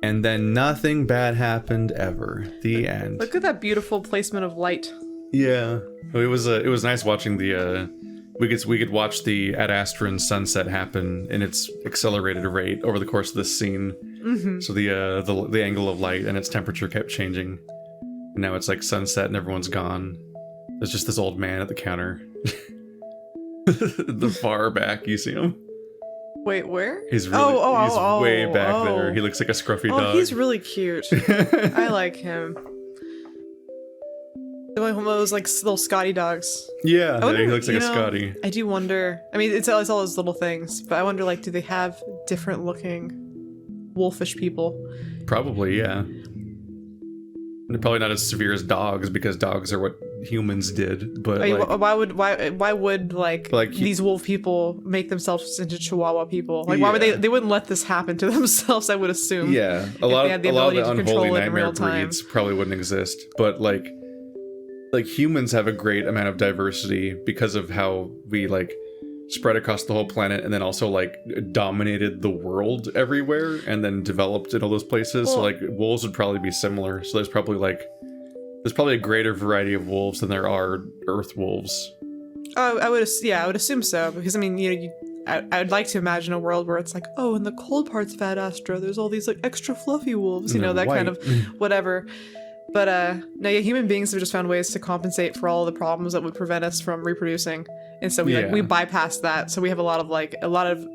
And then nothing bad happened ever. The end. Look at that beautiful placement of light. Yeah, it was nice watching the we could watch the Adastran sunset happen in its accelerated rate over the course of this scene. Mm-hmm. So the angle of light and its temperature kept changing. And now it's like sunset and everyone's gone. There's just this old man at the counter. The far back, you see him. Wait, where? He's really he's way back there. He looks like a scruffy dog. He's really cute. I like him. One of those like little Scotty dogs. Yeah, he looks like a Scotty. I do wonder. I mean, it's all those little things, but I wonder, like, do they have different looking wolfish people? Probably, yeah. They're probably not as severe as dogs because dogs are what humans did. But I mean, why would like these wolf people make themselves into Chihuahua people? Like, why would they wouldn't let this happen to themselves? I would assume. Yeah, a lot of the unholy nightmare breeds probably wouldn't exist. But like humans have a great amount of diversity because of how we like spread across the whole planet and then also like dominated the world everywhere and then developed in all those places. Well, so like wolves would probably be similar. So there's probably a greater variety of wolves than there are earth wolves. Oh, I would assume so, because I mean, I'd like to imagine a world where it's like, oh, in the cold parts of Adastra, there's all these like extra fluffy wolves, that white. kind of whatever. But no, yeah, human beings have just found ways to compensate for all of the problems that would prevent us from reproducing, and so we bypass that. So we have a lot of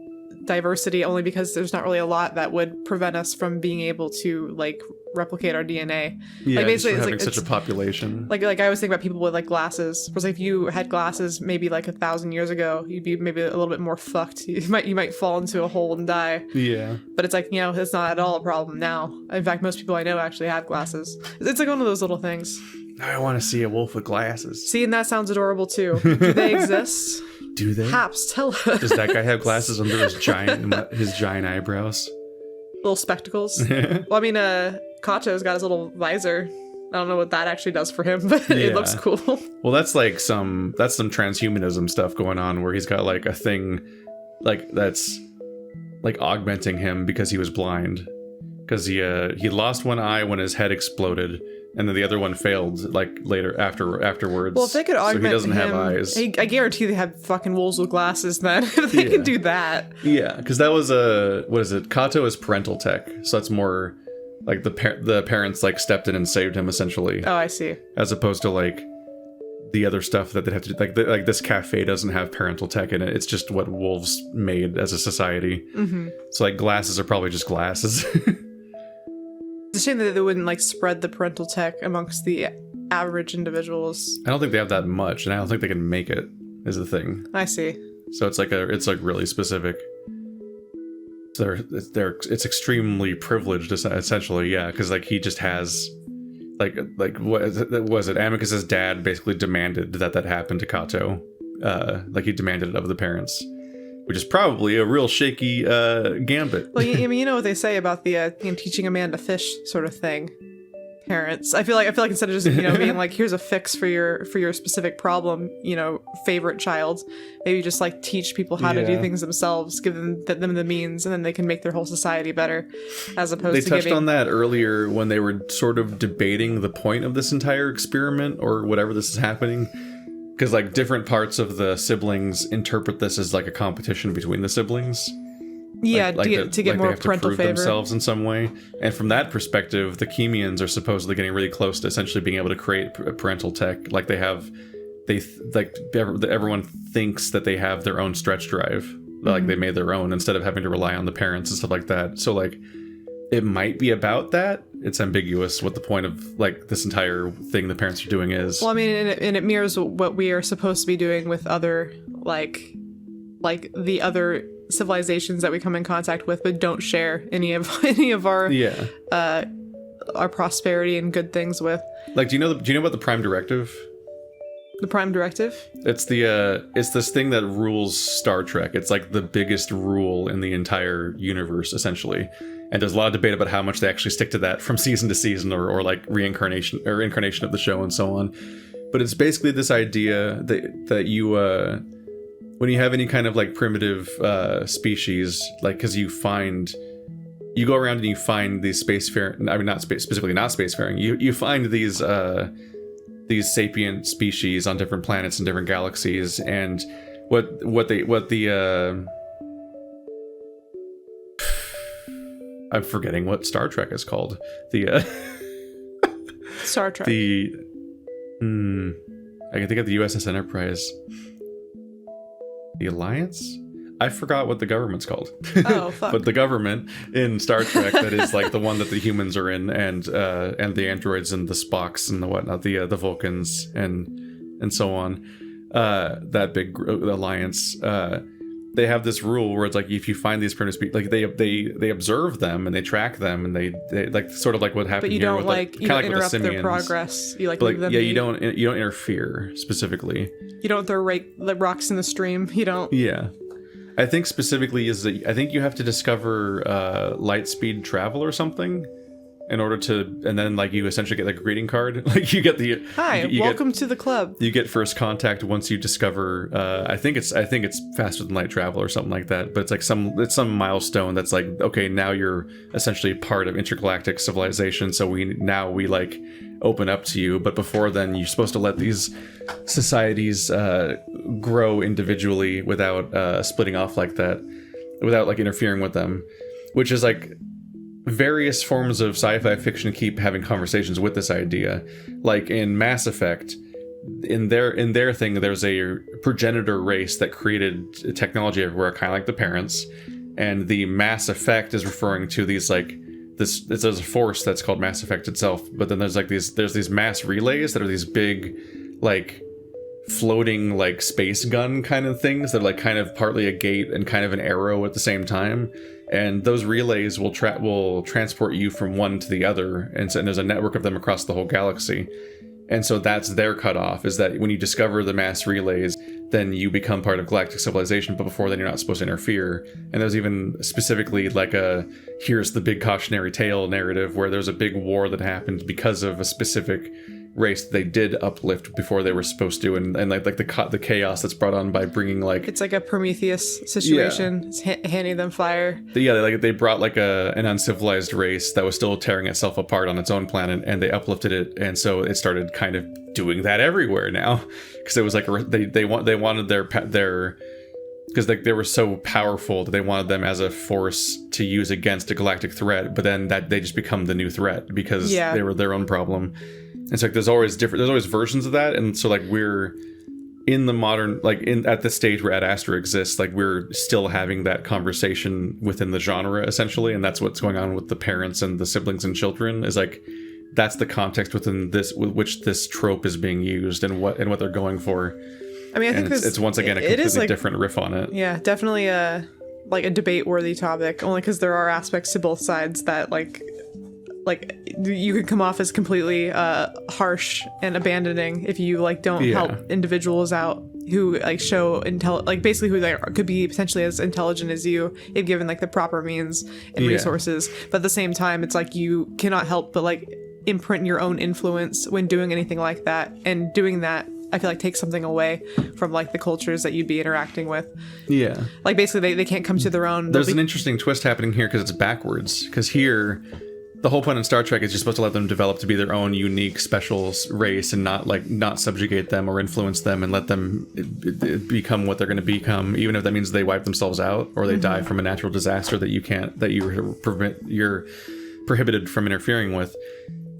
diversity only because there's not really a lot that would prevent us from being able to like replicate our DNA. Yeah, like basically having such a population. Like I always think about people with like glasses. Whereas like, if you had glasses maybe like 1,000 years ago, you'd be maybe a little bit more fucked. You might fall into a hole and die. Yeah. But it's like, it's not at all a problem now. In fact, most people I know actually have glasses. It's like one of those little things. I want to see a wolf with glasses. See, and that sounds adorable too. Do they exist? Do they? Haps, tell us. Does that guy have glasses under his giant eyebrows? Little spectacles. Well, I mean, Kato's got his little visor. I don't know what that actually does for him, but it looks cool. Well, that's some transhumanism stuff going on where he's got like a thing like that's like augmenting him because he was blind. Because he lost one eye when his head exploded, and then the other one failed like later afterwards. Well, if they could augment so he doesn't him, have eyes. I guarantee they have fucking wolves with glasses then. If they can do that. Yeah, because that was what is it? Kato is parental tech, so that's more like the parents like stepped in and saved him essentially. Oh, I see. As opposed to like the other stuff that they have to do, like this cafe doesn't have parental tech in it. It's just what wolves made as a society. Mm-hmm. So like glasses are probably just glasses. It's a shame that they wouldn't like spread the parental tech amongst the average individuals. I don't think they have that much, and I don't think they can make it. Is the thing. I see. So it's like really specific. So it's extremely privileged, essentially, yeah, because like he just has like what was it? Amicus's dad basically demanded that happened to Kato. Like he demanded it of the parents. Which is probably a real shaky gambit. Well, I mean, you know what they say about the teaching a man to fish sort of thing. Parents, I feel like instead of just being like, here's a fix for your specific problem, favorite child, maybe just like teach people how to do things themselves, give them the means, and then they can make their whole society better. As opposed to they touched on that earlier when they were sort of debating the point of this entire experiment or whatever this is happening. Because, like, different parts of the siblings interpret this as, like, a competition between the siblings. Yeah, to get more parental favor. Themselves in some way. And from that perspective, the Chemians are supposedly getting really close to essentially being able to create parental tech. Like, everyone thinks that they have their own stretch drive. Like, they made their own instead of having to rely on the parents and stuff like that. So, like, it might be about that. It's ambiguous what the point of like this entire thing the parents are doing is. Well, I mean, and it mirrors what we are supposed to be doing with other like the other civilizations that we come in contact with, but don't share any of our prosperity and good things with. Like, do you know about the Prime Directive? The Prime Directive? It's it's this thing that rules Star Trek. It's like the biggest rule in the entire universe, essentially. And there's a lot of debate about how much they actually stick to that from season to season or like reincarnation or incarnation of the show and so on. But it's basically this idea that you, when you have any kind of like primitive species, like because you find you go around and you find these spacefaring, I mean, specifically not spacefaring, you find these sapient species on different planets and different galaxies, and I'm forgetting what Star Trek is called. Star Trek. I can think of the USS Enterprise. The Alliance? I forgot what the government's called. Oh, fuck. But the government in Star Trek that is like the one that the humans are in, and the androids and the Spocks and the whatnot, the Vulcans and so on. That big alliance. They have this rule where it's like, if you find these primitive species, like they observe them and they track them, and they like sort of like what happened. But you here don't with you don't interrupt their progress. You leave them. Yeah, you don't interfere specifically. You don't throw rocks in the stream. You don't. Yeah. I think specifically is that I think you have to discover light speed travel or something in order to, and then like you essentially get like a greeting card. Like you get the hi, welcome to the club. You get first contact once you discover. I think it's faster than light travel or something like that. But it's like some milestone that's like, okay, now you're essentially part of intergalactic civilization. So we like open up to you. But before then, you're supposed to let these societies grow individually without splitting off like that, without like interfering with them, which is like various forms of sci-fi fiction keep having conversations with this idea. Like in Mass Effect, in their thing, there's a progenitor race that created technology everywhere, kind of like the parents, and the Mass Effect is referring to these like there's a force that's called Mass Effect itself, but then there's these mass relays that are these big like floating like space gun kind of things that are like kind of partly a gate and kind of an arrow at the same time, and those relays will transport you from one to the other, and there's a network of them across the whole galaxy. And so that's their cutoff, is that when you discover the mass relays, then you become part of galactic civilization, but before then you're not supposed to interfere. And there's even specifically like here's the big cautionary tale narrative where there's a big war that happened because of a specific race they did uplift before they were supposed to, and like the chaos that's brought on by bringing like, it's like a Prometheus situation. Yeah. It's handing them fire. They brought like an uncivilized race that was still tearing itself apart on its own planet, and they uplifted it, and so it started kind of doing that everywhere now, because it was like they wanted their because they were so powerful that they wanted them as a force to use against a galactic threat, but then that they just become the new threat because they were their own problem. And so like, there's always versions of that, and so like we're in the modern, like at the stage where Adastra exists, like we're still having that conversation within the genre essentially, and that's what's going on with the parents and the siblings and children, is like that's the context within which this trope is being used and what they're going for. I mean, I think it's once again a completely different riff on it. Yeah, definitely a debate-worthy topic, only because there are aspects to both sides that like you could come off as completely harsh and abandoning if you like don't help individuals out who like show basically who they could be potentially as intelligent as you if given like the proper means and resources. But at the same time, it's like you cannot help but like imprint your own influence when doing anything like that, and doing that I feel like takes something away from like the cultures that you'd be interacting with. Yeah, like basically they can't come to their own. There's an interesting twist happening here because it's backwards, because here the whole point in Star Trek is you're supposed to let them develop to be their own unique special race and not subjugate them or influence them, and let them become what they're going to become, even if that means they wipe themselves out or they die from a natural disaster that you're prohibited from interfering with.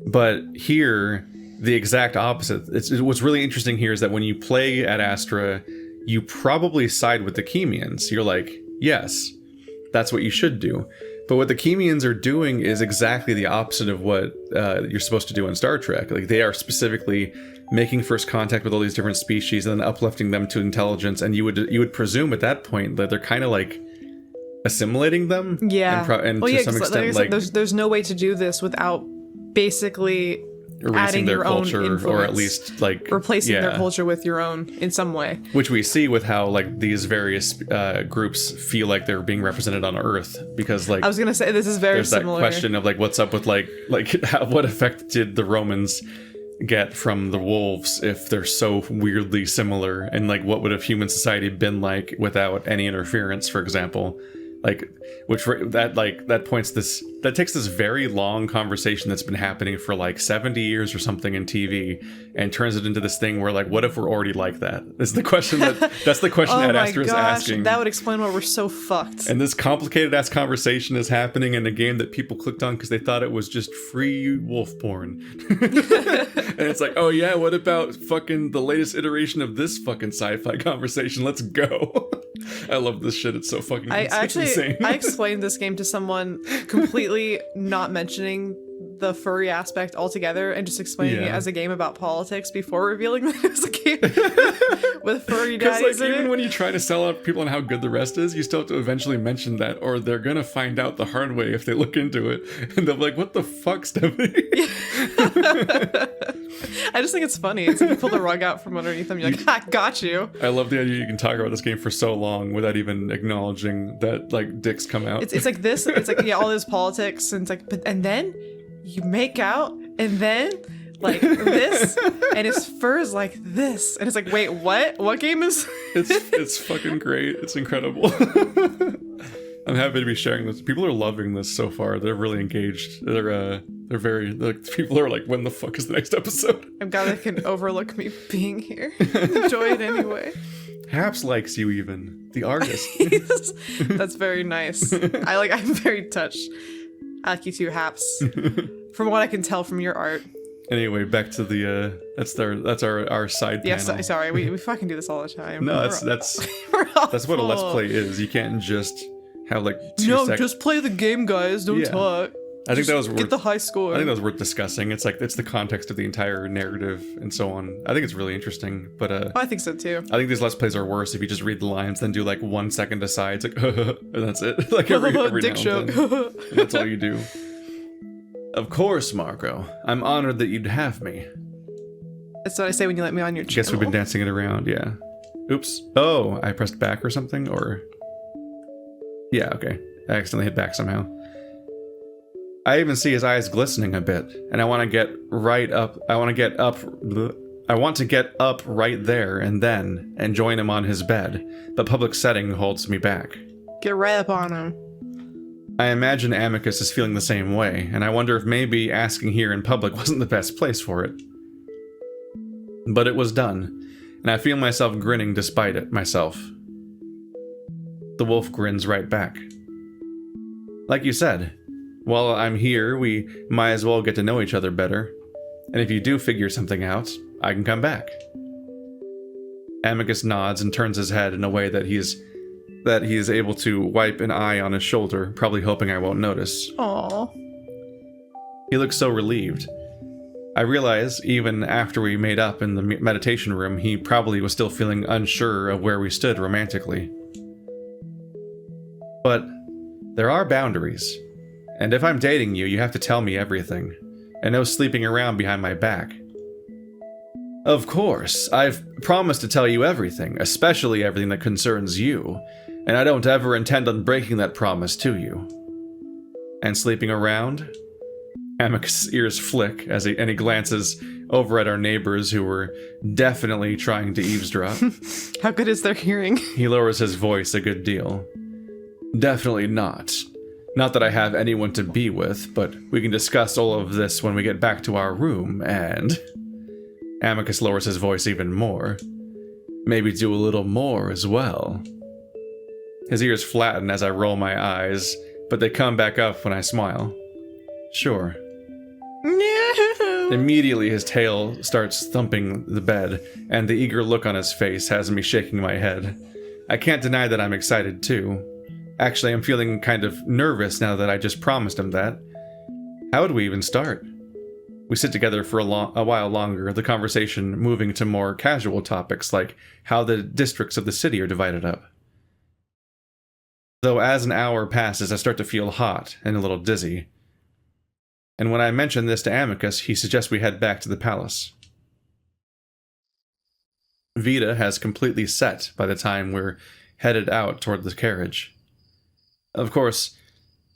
But here, the exact opposite. What's really interesting here is that when you play Adastra, you probably side with the Chemians. You're like, yes, that's what you should do. But what the Chemians are doing is exactly the opposite of what you're supposed to do in Star Trek. Like, they are specifically making first contact with all these different species and then uplifting them to intelligence. And you would presume at that point that they're kind of like assimilating them. Yeah. And to some extent, like there's no way to do this without basically erasing their culture, or at least like replacing their culture with your own in some way, which we see with how like these various groups feel like they're being represented on Earth, because like I was gonna say this is very similar. That question of like what's up with like what effect did the Romans get from the wolves if they're so weirdly similar, and like what would have human society been like without any interference, for example. like, that takes this very long conversation that's been happening for like 70 years or something in TV and turns it into this thing where like, what if we're already like that? That's the question that's the question oh Adastra is asking. That would explain why we're so fucked. And this complicated ass conversation is happening in a game that people clicked on because they thought it was just free wolf porn. And it's like, oh yeah, what about fucking the latest iteration of this fucking sci-fi conversation? Let's go. I love this shit. It's so fucking insane. I explained this game to someone completely not mentioning the furry aspect altogether and just explaining it as a game about politics before revealing that it was a game with furry daddies in even it. when you try to sell out people on how good the rest is, you still have to eventually mention that, or they're gonna find out the hard way if they look into it, and they'll be like, what the fuck, Stephanie? I just think it's funny. It's like you pull the rug out from underneath them. You're like, ha, got you. I love the idea you can talk about this game for so long without even acknowledging that like dicks come out. It's like this. It's like, yeah, all this politics, and it's like, and then you make out, and then like this, and his fur is like this, and it's like, wait, what? What game is? It's fucking great. It's incredible. I'm happy to be sharing this. People are loving this so far. They're really engaged. They're very, like, people are like, when the fuck is the next episode? I'm glad they can overlook me being here. Enjoy it anyway. Haps likes you even. The artist. That's very nice. I'm very touched. I like you too, Haps. From what I can tell from your art. Anyway, back to the that's our side panel. Yes, sorry. We fucking do this all the time. No, that's what a let's play is. You can't just have like 2 seconds. Just play the game, guys. Don't talk. I think that was worth, get the high score. I think that was worth discussing. It's like it's the context of the entire narrative and so on. I think it's really interesting, but I think so too. I think these let's plays are worse if you just read the lines, then do like 1 second aside. It's like and that's it. Like every dick now and joke. then. And that's all you do. Of course, Marco. I'm honored that you'd have me. That's what I say when you let me on your channel. Guess we've been dancing it around, yeah. Oops. Oh, I pressed back or something, or... Yeah, okay. I accidentally hit back somehow. I even see his eyes glistening a bit, and I want to get up right there and then, and join him on his bed. The public setting holds me back. Get right up on him. I imagine Amicus is feeling the same way, and I wonder if maybe asking here in public wasn't the best place for it. But it was done, and I feel myself grinning despite it, myself. The wolf grins right back. Like you said, while I'm here, we might as well get to know each other better, and if you do figure something out, I can come back. Amicus nods and turns his head in a way that he's able to wipe an eye on his shoulder, probably hoping I won't notice. Aww. He looks so relieved. I realize, even after we made up in the meditation room, he probably was still feeling unsure of where we stood romantically. But there are boundaries, and if I'm dating you, you have to tell me everything, and no sleeping around behind my back. Of course, I've promised to tell you everything, especially everything that concerns you, and I don't ever intend on breaking that promise to you. And sleeping around? Amicus' ears flick as he glances over at our neighbors who were definitely trying to eavesdrop. How good is their hearing? He lowers his voice a good deal. Definitely not. Not that I have anyone to be with, but we can discuss all of this when we get back to our room, and... Amicus lowers his voice even more. Maybe do a little more as well. His ears flatten as I roll my eyes, but they come back up when I smile. Sure. No. Immediately his tail starts thumping the bed, and the eager look on his face has me shaking my head. I can't deny that I'm excited too. Actually, I'm feeling kind of nervous now that I just promised him that. How would we even start? We sit together for a while longer, the conversation moving to more casual topics like how the districts of the city are divided up. Though as an hour passes, I start to feel hot and a little dizzy. And when I mention this to Amicus, he suggests we head back to the palace. Vita has completely set by the time we're headed out toward the carriage. Of course,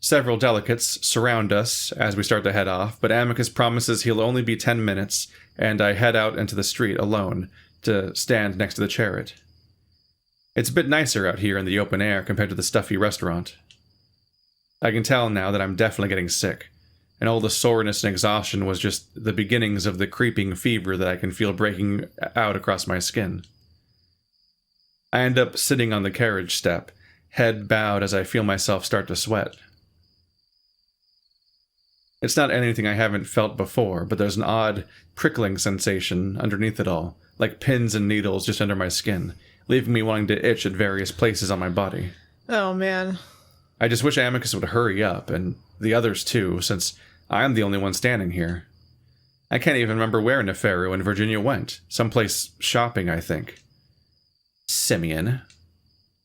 several delegates surround us as we start to head off, but Amicus promises he'll only be 10 minutes, and I head out into the street alone to stand next to the chariot. It's a bit nicer out here in the open air compared to the stuffy restaurant. I can tell now that I'm definitely getting sick, and all the soreness and exhaustion was just the beginnings of the creeping fever that I can feel breaking out across my skin. I end up sitting on the carriage step, head bowed as I feel myself start to sweat. It's not anything I haven't felt before, but there's an odd, prickling sensation underneath it all, like pins and needles just under my skin, leaving me wanting to itch at various places on my body. Oh, man. I just wish Amicus would hurry up, and the others too, since I'm the only one standing here. I can't even remember where Nefero and Virginia went. Someplace shopping, I think. Simeon.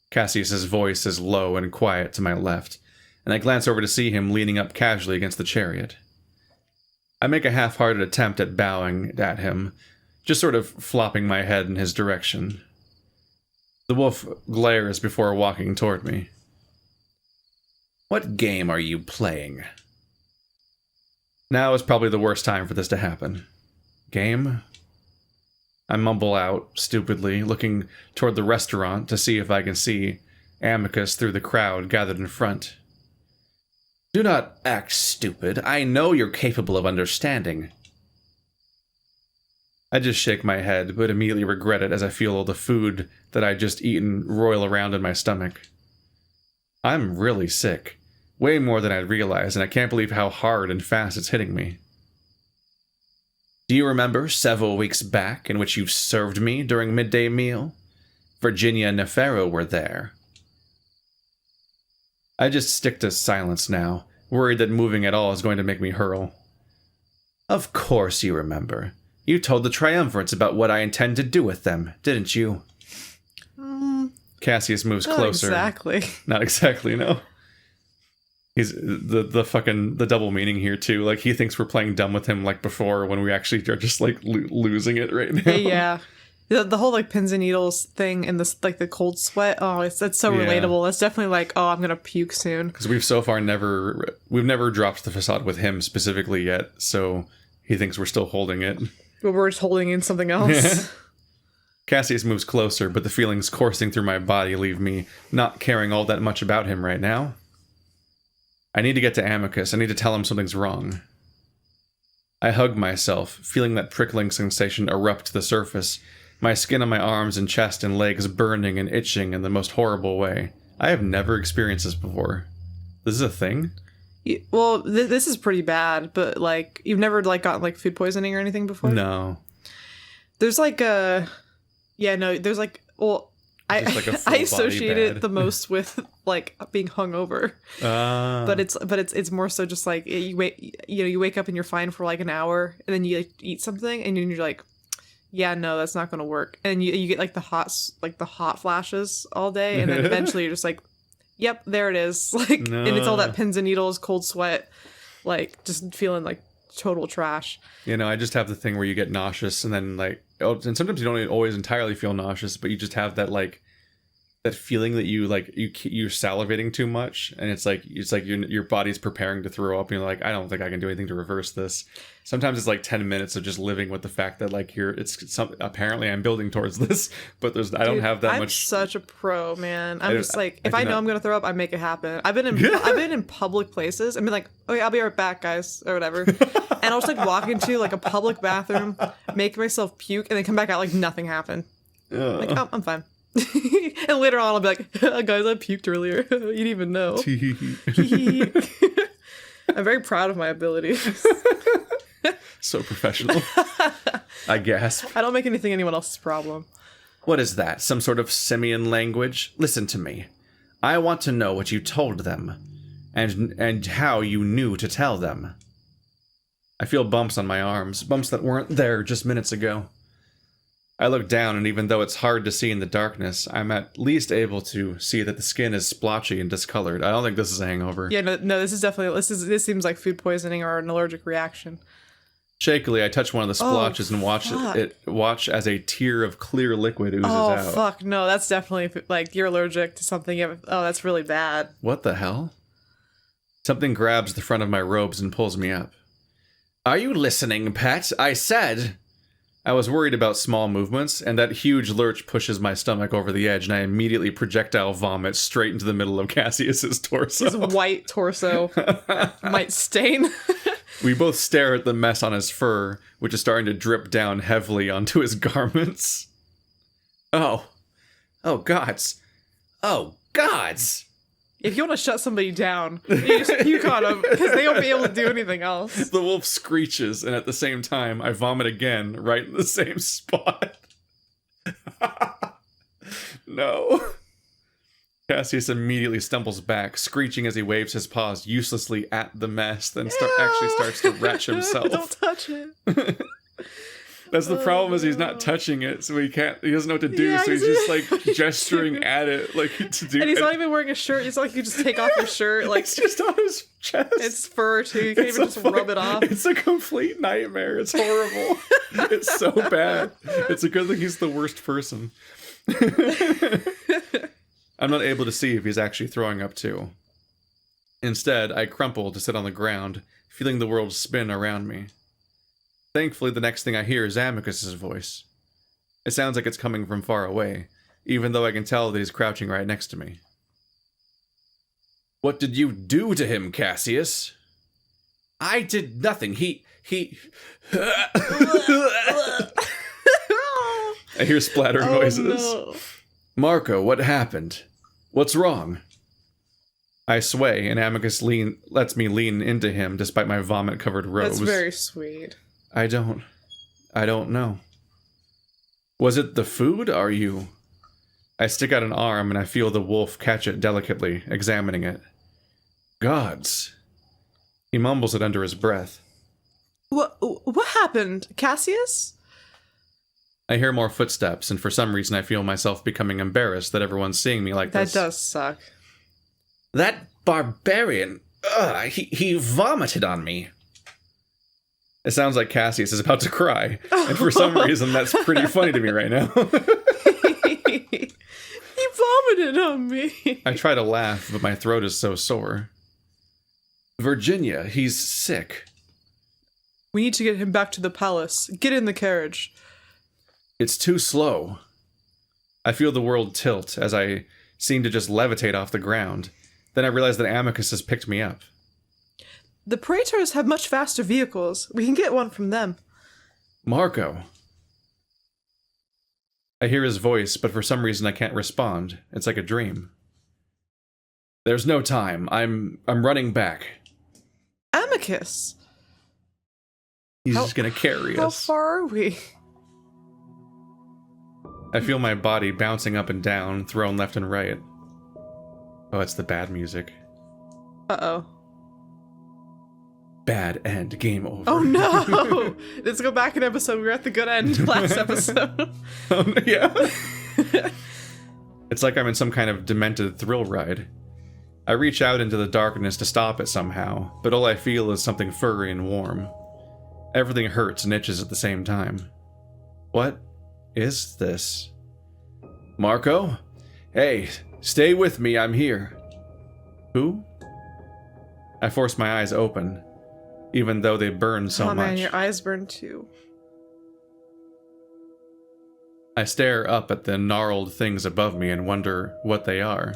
Cassius's voice is low and quiet to my left, and I glance over to see him leaning up casually against the chariot. I make a half-hearted attempt at bowing at him, just sort of flopping my head in his direction. The wolf glares before walking toward me. What game are you playing? Now is probably the worst time for this to happen. Game? I mumble out, stupidly, looking toward the restaurant to see if I can see Amicus through the crowd gathered in front. Do not act stupid. I know you're capable of understanding. I just shake my head, but immediately regret it as I feel all the food that I'd just eaten roil around in my stomach. I'm really sick. Way more than I'd realized, and I can't believe how hard and fast it's hitting me. Do you remember several weeks back in which you served me during midday meal? Virginia and Nefero were there. I just stick to silence now, worried that moving at all is going to make me hurl. Of course you remember. You told the Triumvirates about what I intend to do with them, didn't you? Cassius moves closer. Not exactly. Not exactly, no. He's the double meaning here too. Like, he thinks we're playing dumb with him like before, when we actually are just like losing it right now. Yeah. The whole like pins and needles thing and this like the cold sweat. Oh, that's so relatable. That's definitely like, oh, I'm gonna puke soon. Because we've so far never dropped the facade with him specifically yet, so he thinks we're still holding it. But we're just holding in something else. Cassius moves closer, but the feelings coursing through my body leave me not caring all that much about him right now. I need to get to Amicus. I need to tell him something's wrong. I hug myself, feeling that prickling sensation erupt to the surface, my skin on my arms and chest and legs burning and itching in the most horrible way. I have never experienced this before. This is a thing? Well, this is pretty bad, but like, you've never like gotten like food poisoning or anything before? No. There's like there's like, well, I associate it the most with like being hungover, but it's more so just like you wake up and you're fine for like an hour, and then you like, eat something and you're like, yeah, no, that's not gonna work, and you get like the hot flashes all day, and then eventually you're just like, yep, there it is, like, no. And it's all that pins and needles, cold sweat, like just feeling like total trash. I just have the thing where you get nauseous, and then like, and sometimes you don't always entirely feel nauseous, but you just have that like that feeling that you're salivating too much, and it's like your body's preparing to throw up, and you're like, I don't think I can do anything to reverse this. Sometimes it's like 10 minutes of just living with the fact that like apparently I'm building towards this, but I don't have that much. I'm such a pro, man. I'm just like, if I know I'm gonna throw up, I make it happen. I've been in public places and been like, okay, I'll be right back, guys, or whatever. And I'll just like walk into like a public bathroom, make myself puke, and then come back out like nothing happened. Like, oh, I'm fine. And later on I'll be like, guys, I puked earlier. You didn't even know. I'm very proud of my abilities. So professional. I gasp. I don't make anyone else's problem. What is that? Some sort of simian language? Listen to me. I want to know what you told them, and how you knew to tell them. I feel bumps on my arms, bumps that weren't there just minutes ago. I look down, and even though it's hard to see in the darkness, I'm at least able to see that the skin is splotchy and discolored. I don't think this is a hangover. Yeah, no, this is definitely, this seems like food poisoning or an allergic reaction. Shakily, I touch one of the splotches and watch as a tear of clear liquid oozes out. Oh, fuck, no, that's definitely, like, you're allergic to something. That's really bad. What the hell? Something grabs the front of my robes and pulls me up. Are you listening, pet? I said... I was worried about small movements, and that huge lurch pushes my stomach over the edge, and I immediately projectile vomit straight into the middle of Cassius's torso. His white torso might stain. We both stare at the mess on his fur, which is starting to drip down heavily onto his garments. Oh. Oh, gods. Oh, gods! If you want to shut somebody down, you just puke on them, because they won't be able to do anything else. The wolf screeches, and at the same time, I vomit again, right in the same spot. No. Cassius immediately stumbles back, screeching as he waves his paws uselessly at the mess, then actually starts to retch himself. Don't touch it. That's the problem, is he's not touching it, so he doesn't know what to do, Yeah, so he's just like gesturing at it, like to do. And he's not even wearing a shirt. It's not like you just take off your shirt. Like it's just on his chest. It's fur too. You can't even just rub it off. It's a complete nightmare. It's horrible. It's so bad. It's a good thing he's the worst person. I'm not able to see if he's actually throwing up too. Instead, I crumple to sit on the ground, feeling the world spin around me. Thankfully, the next thing I hear is Amicus's voice. It sounds like it's coming from far away, even though I can tell that he's crouching right next to me. What did you do to him, Cassius? I did nothing. He... I hear splatter noises. No. Marco, what happened? What's wrong? I sway, and Amicus lets me lean into him despite my vomit-covered robes. That's very sweet. I don't know. Was it the food? Are you... I stick out an arm and I feel the wolf catch it delicately, examining it. Gods. He mumbles it under his breath. What happened, Cassius? I hear more footsteps, and for some reason I feel myself becoming embarrassed that everyone's seeing me like this. That does suck. That barbarian... he vomited on me. It sounds like Cassius is about to cry, and for some reason that's pretty funny to me right now. He vomited on me. I try to laugh, but my throat is so sore. Virginia, he's sick. We need to get him back to the palace. Get in the carriage. It's too slow. I feel the world tilt as I seem to just levitate off the ground. Then I realize that Amicus has picked me up. The Praetors have much faster vehicles. We can get one from them. Marco. I hear his voice, but for some reason I can't respond. It's like a dream. There's no time. I'm running back. Amicus! He's just gonna carry How us. far are we? I feel my body bouncing up and down, thrown left and right. Oh, it's the bad music. Uh-oh. Bad end. Game over. Oh no! Let's go back an episode. We were at the good end last episode. Yeah. It's like I'm in some kind of demented thrill ride. I reach out into the darkness to stop it somehow, but all I feel is something furry and warm. Everything hurts and itches at the same time. What is this? Marco? Hey, stay with me, I'm here. Who? I force my eyes open, even though they burn so much. Oh man, your eyes burn too. I stare up at the gnarled things above me and wonder what they are.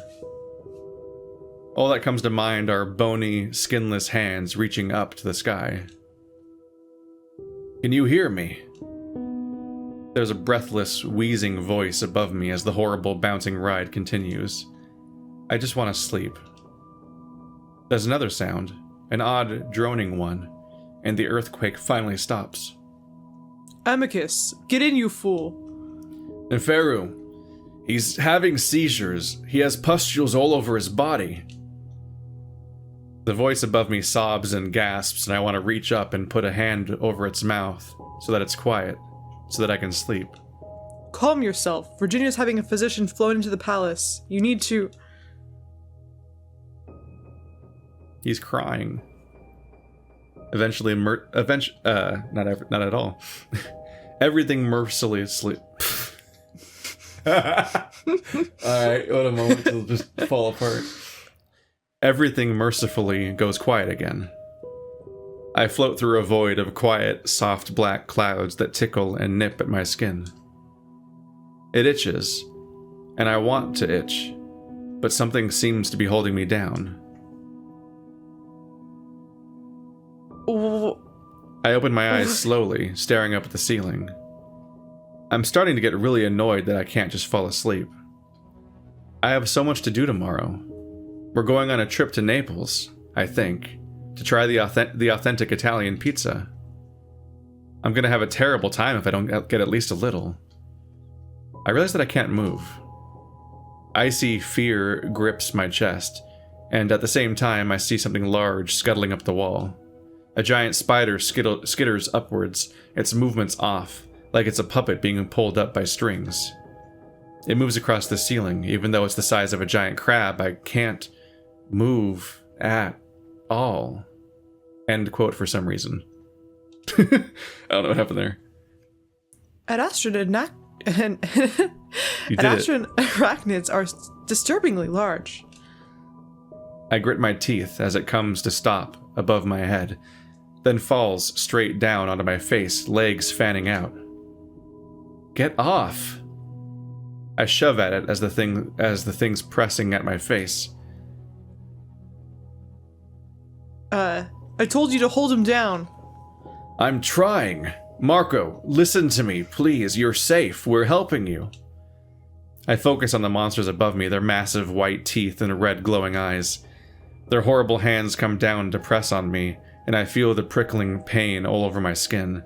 All that comes to mind are bony, skinless hands reaching up to the sky. Can you hear me? There's a breathless, wheezing voice above me as the horrible bouncing ride continues. I just want to sleep. There's another sound, an odd, droning one, and the earthquake finally stops. Amicus, get in, you fool. Neferu, he's having seizures. He has pustules all over his body. The voice above me sobs and gasps, and I want to reach up and put a hand over its mouth so that it's quiet, so that I can sleep. Calm yourself. Virginia's having a physician flown into the palace. You need to... He's crying. Eventually, not at all. Everything mercilessly... Alright, what a moment to just fall apart. Everything mercifully goes quiet again. I float through a void of quiet, soft black clouds that tickle and nip at my skin. It itches, and I want to itch, but something seems to be holding me down. I open my eyes slowly, staring up at the ceiling. I'm starting to get really annoyed that I can't just fall asleep. I have so much to do tomorrow. We're going on a trip to Naples, I think, to try the authentic Italian pizza. I'm gonna have a terrible time if I don't get at least a little. I realize that I can't move. Icy fear grips my chest, and at the same time I see something large scuttling up the wall. A giant spider skitters upwards, its movements off, like it's a puppet being pulled up by strings. It moves across the ceiling, even though it's the size of a giant crab. I can't move at all. End quote for some reason. I don't know what happened there. Adastra did not... You did Adastra arachnids are disturbingly large. I grit my teeth as it comes to stop above my head, then falls straight down onto my face, legs fanning out. Get off! I shove at it as the thing's pressing at my face. I told you to hold him down. I'm trying. Marco, listen to me, please. You're safe. We're helping you. I focus on the monsters above me, their massive white teeth and red glowing eyes. Their horrible hands come down to press on me, and I feel the prickling pain all over my skin.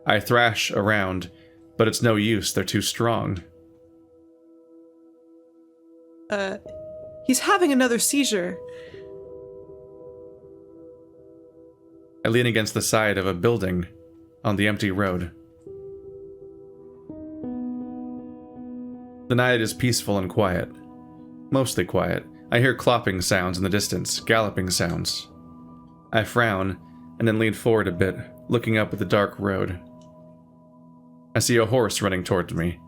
I thrash around, but it's no use. They're too strong. He's having another seizure. I lean against the side of a building on the empty road. The night is peaceful and quiet. Mostly quiet. I hear clopping sounds in the distance, galloping sounds. I frown, and then lean forward a bit, looking up at the dark road. I see a horse running towards me.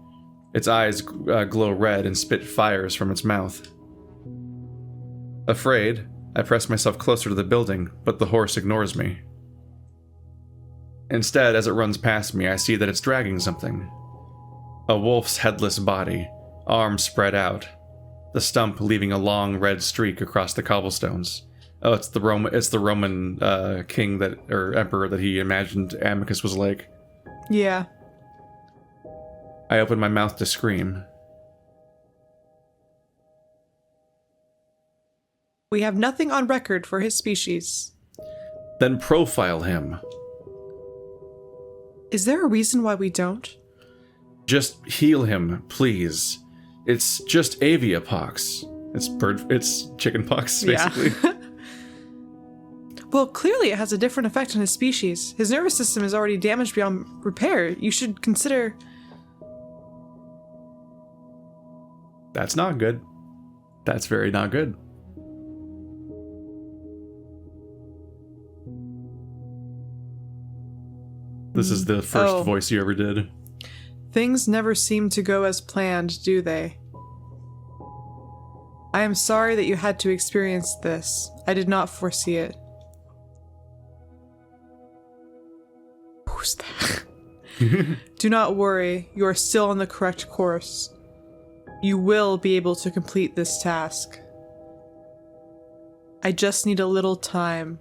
Its eyes glow red and spit fires from its mouth. Afraid, I press myself closer to the building, but the horse ignores me. Instead, as it runs past me, I see that it's dragging something. A wolf's headless body, arms spread out, the stump leaving a long red streak across the cobblestones. Oh, it's the Roman king or emperor that he imagined Amicus was like. Yeah. I open my mouth to scream. We have nothing on record for his species. Then profile him. Is there a reason why we don't? Just heal him, please. It's just aviapox. It's chickenpox, basically. Yeah. Well, clearly it has a different effect on his species. His nervous system is already damaged beyond repair. You should consider... That's not good. That's very not good. This is the first voice you ever did. Things never seem to go as planned, do they? I am sorry that you had to experience this. I did not foresee it. Who's that? Do not worry, you are still on the correct course. You will be able to complete this task. I just need a little time.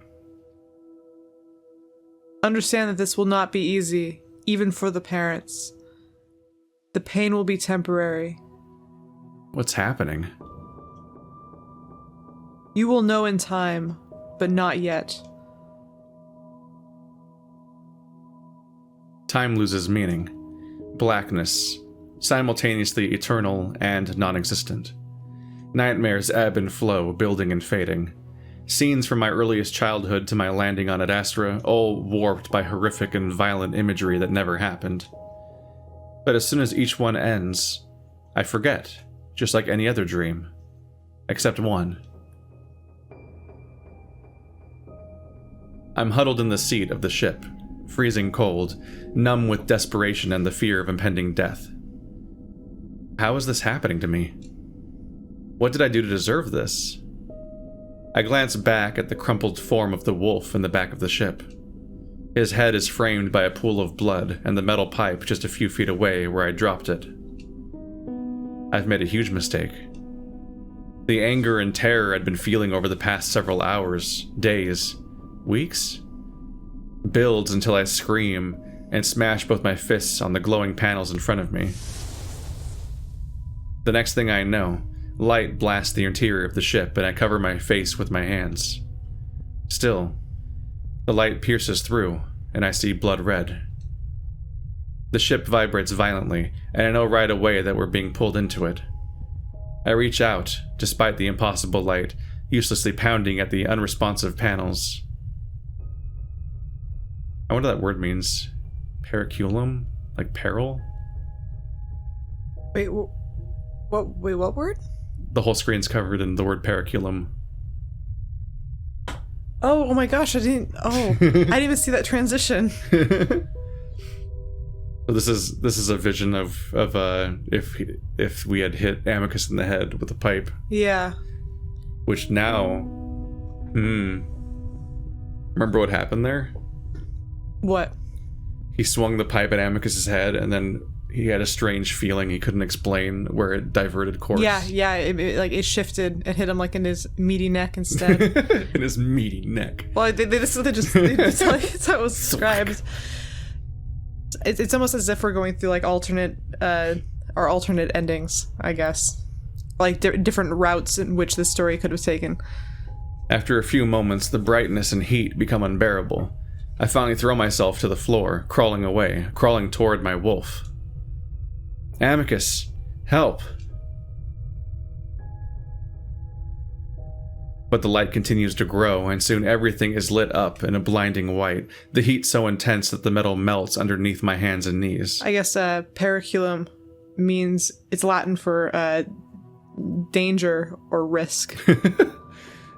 Understand that this will not be easy, even for the parents. The pain will be temporary. What's happening? You will know in time, but not yet. Time loses meaning. Blackness, simultaneously eternal and non-existent. Nightmares ebb and flow, building and fading. Scenes from my earliest childhood to my landing on Adastra, all warped by horrific and violent imagery that never happened. But as soon as each one ends, I forget, just like any other dream. Except one. I'm huddled in the seat of the ship, freezing cold, numb with desperation and the fear of impending death. How is this happening to me? What did I do to deserve this? I glance back at the crumpled form of the wolf in the back of the ship. His head is framed by a pool of blood and the metal pipe just a few feet away where I dropped it. I've made a huge mistake. The anger and terror I'd been feeling over the past several hours, days, weeks, builds until I scream and smash both my fists on the glowing panels in front of me. The next thing I know, light blasts the interior of the ship and I cover my face with my hands. Still, the light pierces through, and I see blood red. The ship vibrates violently, and I know right away that we're being pulled into it. I reach out, despite the impossible light, uselessly pounding at the unresponsive panels. I wonder what that word means. Periculum? Like peril? Wait, what word? The whole screen's covered in the word periculum. Oh my gosh, I didn't even see that transition. So this is a vision of if we had hit Amicus in the head with a pipe. Yeah. Which now, remember what happened there? What? He swung the pipe at Amicus's head, and then he had a strange feeling he couldn't explain where it diverted course. Yeah, it shifted and hit him like in his meaty neck instead. In his meaty neck. Well, that's how it was described. It's almost as if we're going through like alternate endings, I guess. Like different routes in which this story could have taken. After a few moments, the brightness and heat become unbearable. I finally throw myself to the floor, crawling toward my wolf. Amicus, help! But the light continues to grow, and soon everything is lit up in a blinding white, the heat so intense that the metal melts underneath my hands and knees. I guess periculum means, it's Latin for danger or risk.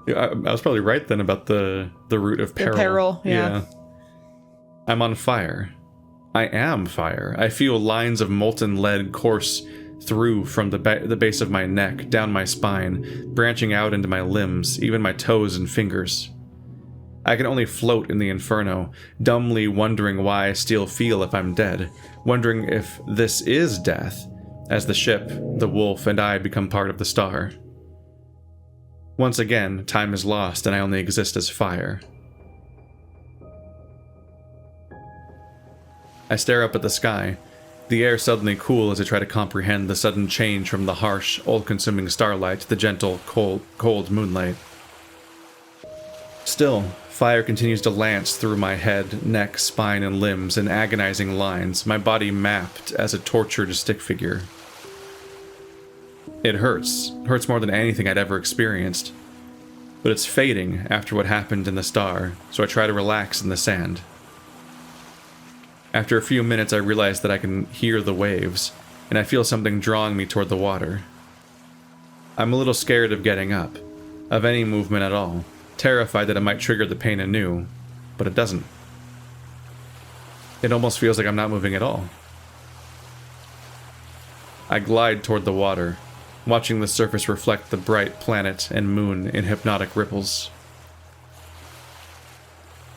Yeah, I was probably right then about the root of peril. The peril, yeah. I'm on fire. I am fire. I feel lines of molten lead course through from the base of my neck, down my spine, branching out into my limbs, even my toes and fingers. I can only float in the inferno, dumbly wondering why I still feel if I'm dead, wondering if this is death, as the ship, the wolf, and I become part of the star. Once again, time is lost and I only exist as fire. I stare up at the sky, the air suddenly cool as I try to comprehend the sudden change from the harsh, all-consuming starlight to the gentle, cold moonlight. Still, fire continues to lance through my head, neck, spine, and limbs in agonizing lines, my body mapped as a tortured stick figure. It hurts more than anything I'd ever experienced, but it's fading after what happened in the star, so I try to relax in the sand. After a few minutes, I realize that I can hear the waves, and I feel something drawing me toward the water. I'm a little scared of getting up, of any movement at all, terrified that it might trigger the pain anew, but it doesn't. It almost feels like I'm not moving at all. I glide toward the water, watching the surface reflect the bright planet and moon in hypnotic ripples.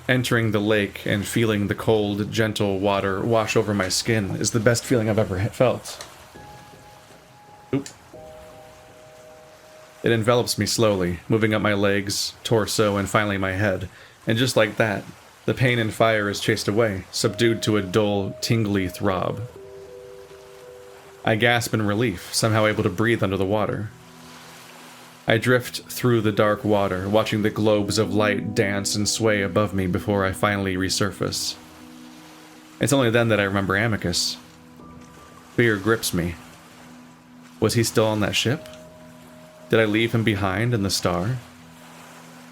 Entering the lake and feeling the cold, gentle water wash over my skin is the best feeling I've ever felt. Oop. It envelops me slowly, moving up my legs, torso, and finally my head, and just like that, the pain and fire is chased away, subdued to a dull, tingly throb. I gasp in relief, somehow able to breathe under the water. I drift through the dark water, watching the globes of light dance and sway above me before I finally resurface. It's only then that I remember Amicus. Fear grips me. Was he still on that ship? Did I leave him behind in the star?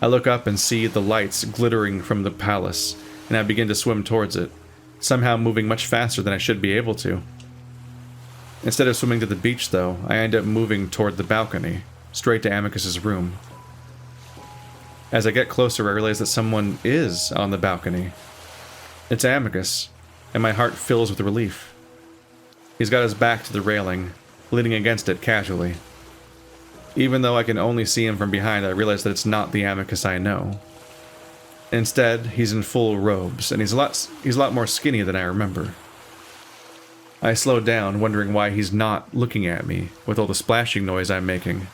I look up and see the lights glittering from the palace, and I begin to swim towards it, somehow moving much faster than I should be able to. Instead of swimming to the beach, though, I end up moving toward the balcony, straight to Amicus's room. As I get closer, I realize that someone is on the balcony. It's Amicus, and my heart fills with relief. He's got his back to the railing, leaning against it casually. Even though I can only see him from behind, I realize that it's not the Amicus I know. Instead, he's in full robes, and he's a lot more skinny than I remember. I slow down, wondering why he's not looking at me with all the splashing noise I'm making.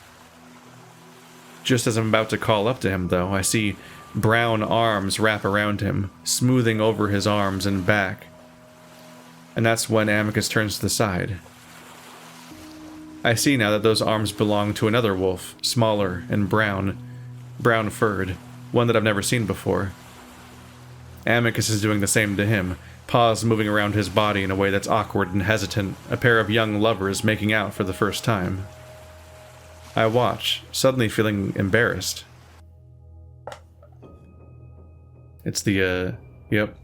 Just as I'm about to call up to him, though, I see brown arms wrap around him, smoothing over his arms and back. And that's when Amicus turns to the side. I see now that those arms belong to another wolf, smaller and brown-furred, one that I've never seen before. Amicus is doing the same to him, paws moving around his body in a way that's awkward and hesitant, a pair of young lovers making out for the first time. I watch, suddenly feeling embarrassed. It's yep.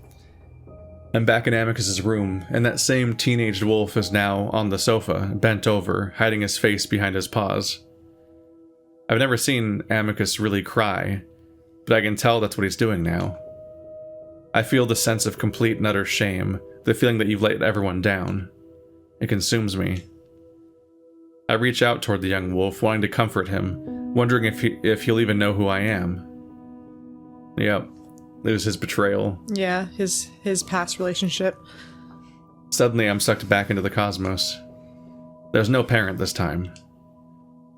I'm back in Amicus's room, and that same teenaged wolf is now on the sofa, bent over, hiding his face behind his paws. I've never seen Amicus really cry, but I can tell that's what he's doing now. I feel the sense of complete and utter shame, the feeling that you've let everyone down. It consumes me. I reach out toward the young wolf, wanting to comfort him, wondering if he'll even know who I am. Yep, it was his betrayal. Yeah, his past relationship. Suddenly, I'm sucked back into the cosmos. There's no parent this time.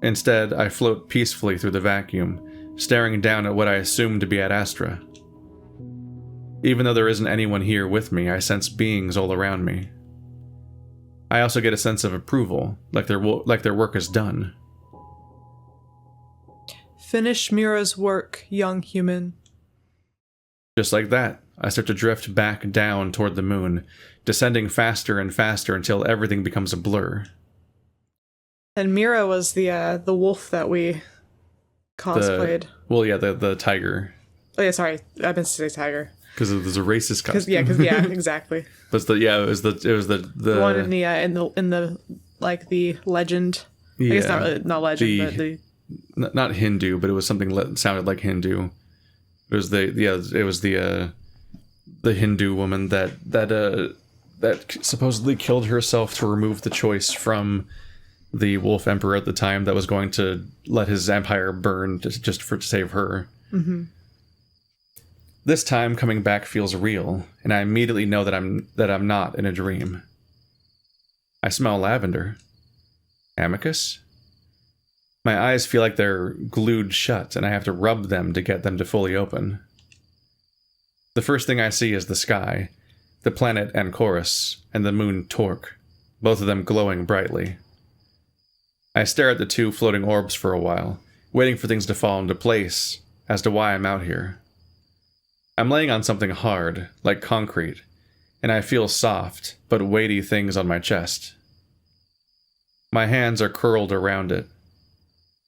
Instead, I float peacefully through the vacuum, staring down at what I assume to be Adastra. Even though there isn't anyone here with me, I sense beings all around me. I also get a sense of approval, like their work is done. Finish Mira's work, young human. Just like that, I start to drift back down toward the moon, descending faster and faster until everything becomes a blur. And Mira was the wolf that we cosplayed. The tiger. Oh yeah, sorry, I meant to say tiger. Because there's a racist costume. Yeah, exactly. But it was the one in the like the legend. Yeah, I guess not legend, but not Hindu, but it was something that sounded like Hindu. It was the Hindu woman that supposedly killed herself to remove the choice from the Wolf Emperor at the time that was going to let his empire burn to save her. Mm-hmm. This time coming back feels real, and I immediately know that I'm not in a dream. I smell lavender. Amicus? My eyes feel like they're glued shut, and I have to rub them to get them to fully open. The first thing I see is the sky, the planet Anchorus, and the moon Torque, both of them glowing brightly. I stare at the two floating orbs for a while, waiting for things to fall into place as to why I'm out here. I'm laying on something hard, like concrete, and I feel soft, but weighty things on my chest. My hands are curled around it,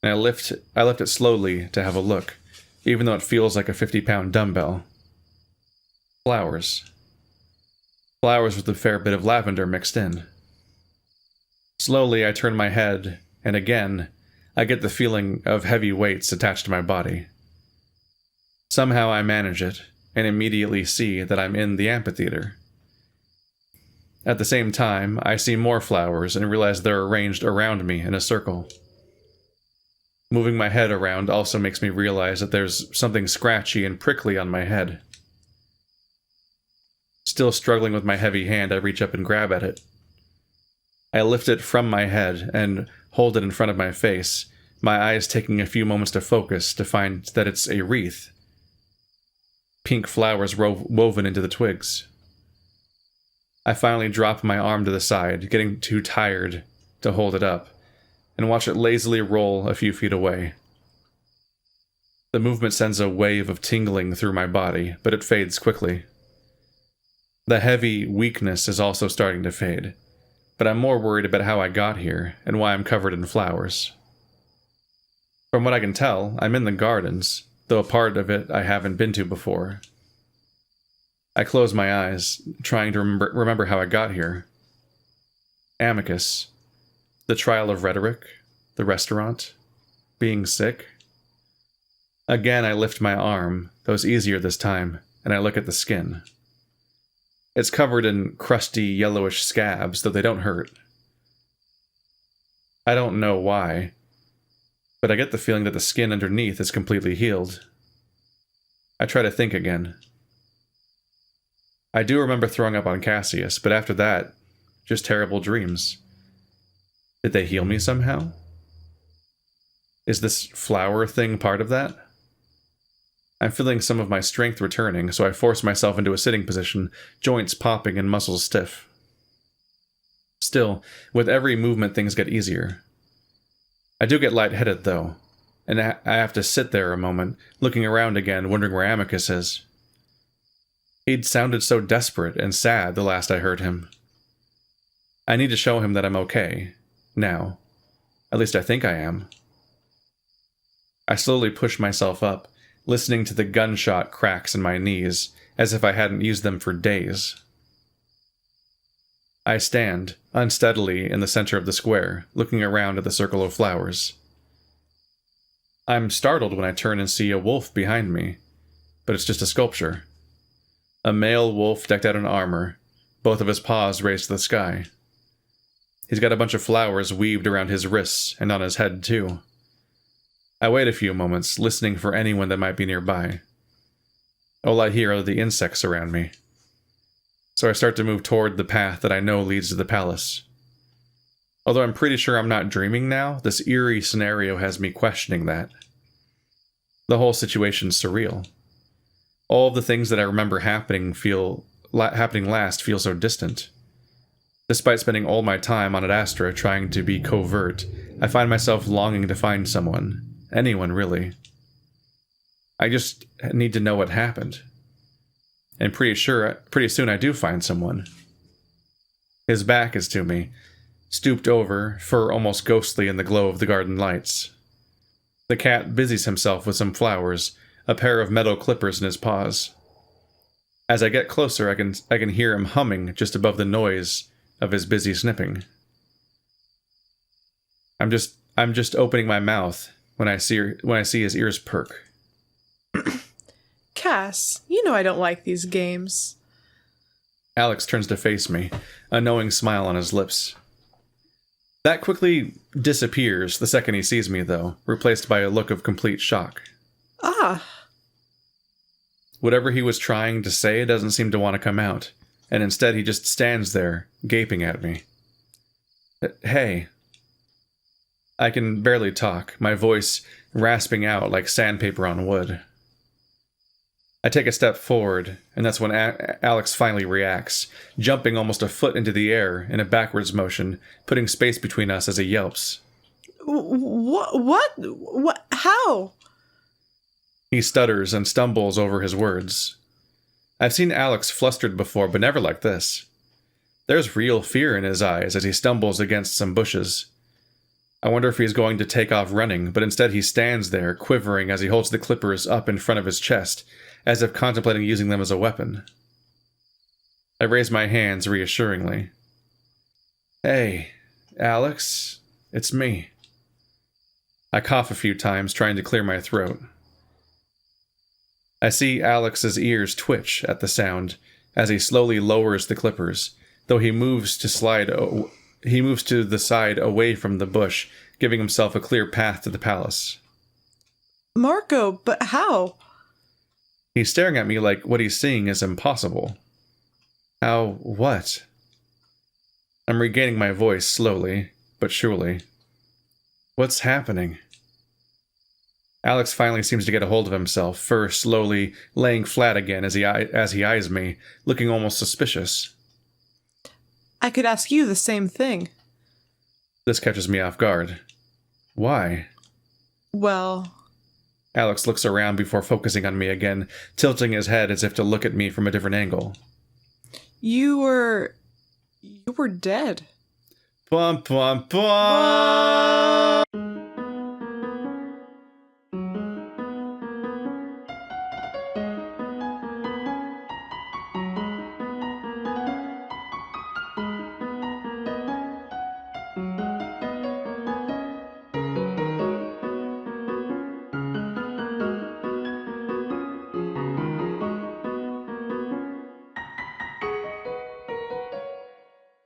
and I lift it slowly to have a look, even though it feels like a 50-pound dumbbell. Flowers. Flowers with a fair bit of lavender mixed in. Slowly, I turn my head, and again, I get the feeling of heavy weights attached to my body. Somehow I manage it, and immediately see that I'm in the amphitheater. At the same time, I see more flowers and realize they're arranged around me in a circle. Moving my head around also makes me realize that there's something scratchy and prickly on my head. Still struggling with my heavy hand, I reach up and grab at it. I lift it from my head and hold it in front of my face, my eyes taking a few moments to focus to find that it's a wreath. Pink flowers woven into the twigs. I finally drop my arm to the side, getting too tired to hold it up, and watch it lazily roll a few feet away. The movement sends a wave of tingling through my body, but it fades quickly. The heavy weakness is also starting to fade, but I'm more worried about how I got here and why I'm covered in flowers. From what I can tell, I'm in the gardens, though a part of it I haven't been to before. I close my eyes, trying to remember how I got here. Amicus. The trial of rhetoric. The restaurant. Being sick. Again I lift my arm, though it's easier this time, and I look at the skin. It's covered in crusty yellowish scabs, though they don't hurt. I don't know why, but I get the feeling that the skin underneath is completely healed. I try to think again. I do remember throwing up on Cassius, but after that, just terrible dreams. Did they heal me somehow? Is this flower thing part of that? I'm feeling some of my strength returning, so I force myself into a sitting position, joints popping and muscles stiff. Still, with every movement things get easier. I do get lightheaded though, and I have to sit there a moment, looking around again, wondering where Amicus is. He'd sounded so desperate and sad the last I heard him. I need to show him that I'm okay, now. At least I think I am. I slowly push myself up, listening to the gunshot cracks in my knees, as if I hadn't used them for days. I stand, unsteadily, in the center of the square, looking around at the circle of flowers. I'm startled when I turn and see a wolf behind me, but it's just a sculpture. A male wolf decked out in armor, both of his paws raised to the sky. He's got a bunch of flowers weaved around his wrists and on his head, too. I wait a few moments, listening for anyone that might be nearby. All I hear are the insects around me. So I start to move toward the path that I know leads to the palace. Although I'm pretty sure I'm not dreaming now, this eerie scenario has me questioning that. The whole situation's surreal. All of the things that I remember happening last feel so distant. Despite spending all my time on Adastra trying to be covert, I find myself longing to find someone. Anyone, really. I just need to know what happened. And pretty soon I do find someone. His back is to me, stooped over, fur almost ghostly in the glow of the garden lights. The cat busies himself with some flowers, a pair of metal clippers in his paws. As I get closer, I can hear him humming just above the noise of his busy snipping. I'm just opening my mouth when I see his ears perk. Cass, you know I don't like these games. Alex turns to face me, a knowing smile on his lips. That quickly disappears the second he sees me, though, replaced by a look of complete shock. Ah. Whatever he was trying to say doesn't seem to want to come out, and instead he just stands there, gaping at me. Hey. I can barely talk, my voice rasping out like sandpaper on wood. I take a step forward, and that's when Alex finally reacts, jumping almost a foot into the air in a backwards motion, putting space between us as he yelps. What? How? He stutters and stumbles over his words. I've seen Alex flustered before, but never like this. There's real fear in his eyes as he stumbles against some bushes. I wonder if he's going to take off running, but instead he stands there, quivering as he holds the clippers up in front of his chest, as if contemplating using them as a weapon. I raise my hands reassuringly. Hey, Alex, it's me. I cough a few times, trying to clear my throat. I see Alex's ears twitch at the sound, as he slowly lowers the clippers, though he moves to the side away from the bush, giving himself a clear path to the palace. Marco, but how? He's staring at me like what he's seeing is impossible. How what? I'm regaining my voice slowly, but surely. What's happening? Alex finally seems to get a hold of himself, fur slowly laying flat again as he eyes me, looking almost suspicious. I could ask you the same thing. This catches me off guard. Why? Well... Alex looks around before focusing on me again, tilting his head as if to look at me from a different angle. You were dead. Bum, bum, bum!